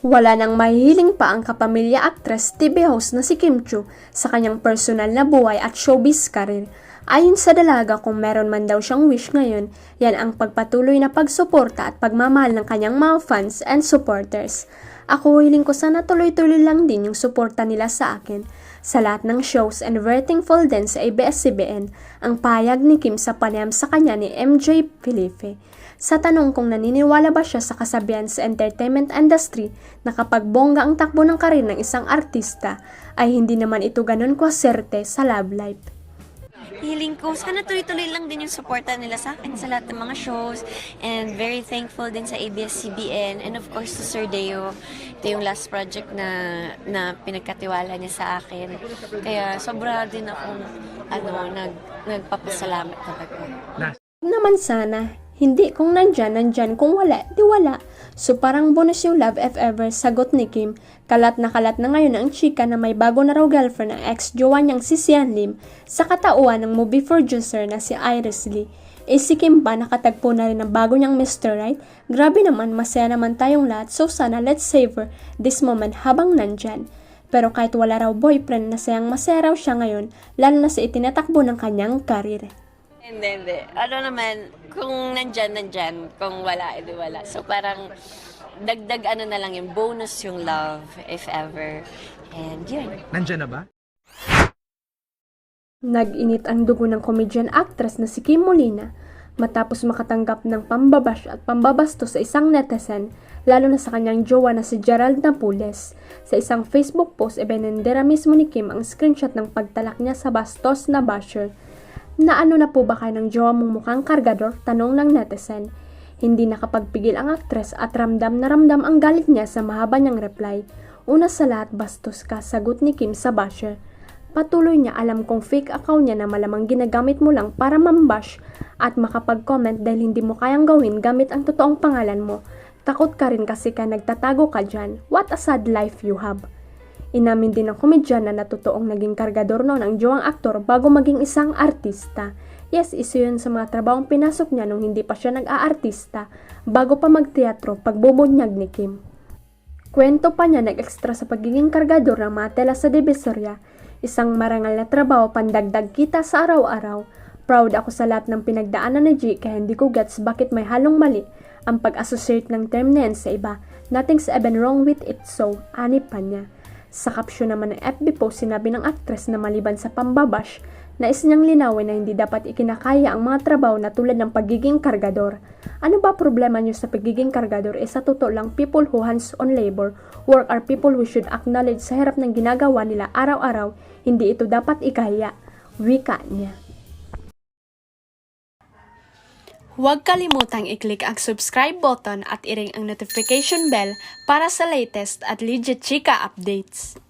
Wala nang mahihiling pa ang kapamilya actress TV host na si Kim Chiu sa kanyang personal na buhay at showbiz career. Ayon sa dalaga, kung meron man daw siyang wish ngayon, yan ang pagpatuloy na pagsuporta at pagmamahal ng kanyang mga fans and supporters. Ako, hiling ko sana tuloy-tuloy lang din yung suporta nila sa akin. Sa lahat ng shows and very thankful din sa ABS-CBN ang pahayag ni Kim sa panayam sa kanya ni MJ Felipe. Sa tanong kung naniniwala ba siya sa kasabihan sa entertainment industry na kapag bongga ang takbo ng karir ng isang artista, ay hindi naman ito ganun kwaserte sa love life. Hiling ko, sana tuloy-tuloy lang din yung suporta nila sa akin sa lahat ng mga shows, and very thankful din sa ABS-CBN and of course to Sir Deo. Ito yung last project na pinagkatiwala niya sa akin. Kaya sobra din akong nagpapasalamat talaga. Naman sana, hindi kung nandyan, kung wala, di wala. So parang bonus yung love if ever, sagot ni Kim. Kalat na ngayon ang chika na may bago na raw girlfriend ang ex-jowa niyang si Sian Lim sa katauhan ng movie producer na si Iris Lee. Si Kim ba nakatagpo na rin ng bago niyang Mr. Right? Grabe naman, masaya naman tayong lahat, so sana let's savor this moment habang nandyan. Pero kahit wala raw boyfriend, masaya raw siya ngayon, lalo na sa itinatakbo ng kanyang karir. Hindi. Ano naman, kung nandyan, kung wala, edi wala. So parang dagdag na lang yung bonus yung love, if ever. And yun. Nandyan na ba? Nag-init ang dugo ng comedian actress na si Kim Molina matapos makatanggap ng pambabash at pambabastos sa isang netizen, lalo na sa kanyang jowa na si Gerald Napoles. Sa isang Facebook post, ibinendera mismo ni Kim ang screenshot ng pagtalak niya sa bastos na basher. Na ano na po ba kayo ng jowa mong mukhang kargador? Tanong ng netizen. Hindi nakapagpigil ang actress at ramdam na ramdam ang galit niya sa mahaba niyang reply. Una sa lahat, bastos ka, sagot ni Kim sa basher. Patuloy niya, alam kong fake account niya na malamang ginagamit mo lang para mambash at makapag-comment dahil hindi mo kayang gawin gamit ang totoong pangalan mo. Takot ka rin kasi ka nagtatago ka dyan. What a sad life you have. Inamin din ng komedyan na totoong naging kargador noon ang jowang aktor bago maging isang artista. Yes, isa yun sa mga trabahong pinasok niya nung hindi pa siya nag-aartista, bago pa magteatro pagbubunyag ni Kim. Kwento pa niya nag-extra sa pagiging kargador ng mga tela sa Divisoria, isang marangal na trabaho pandagdag kita sa araw-araw. Proud ako sa lahat ng pinagdaanan ni G kaya hindi ko gets bakit may halong mali ang pag-associate ng term na yan sa iba. Nothing's even wrong with it, so ani pa niya. Sa caption naman ng FB post, sinabi ng actress na maliban sa pambabash, nais niyang linawin na hindi dapat ikinakaya ang mga trabaho na tulad ng pagiging kargador. Ano ba problema niyo sa pagiging kargador? Sa totoo lang, people who hands-on labor work are people who should acknowledge sa hirap ng ginagawa nila araw-araw, hindi ito dapat ikaya. Wika niya. Huwag kalimutang i-click ang subscribe button at i-ring ang notification bell para sa latest at legit chika updates.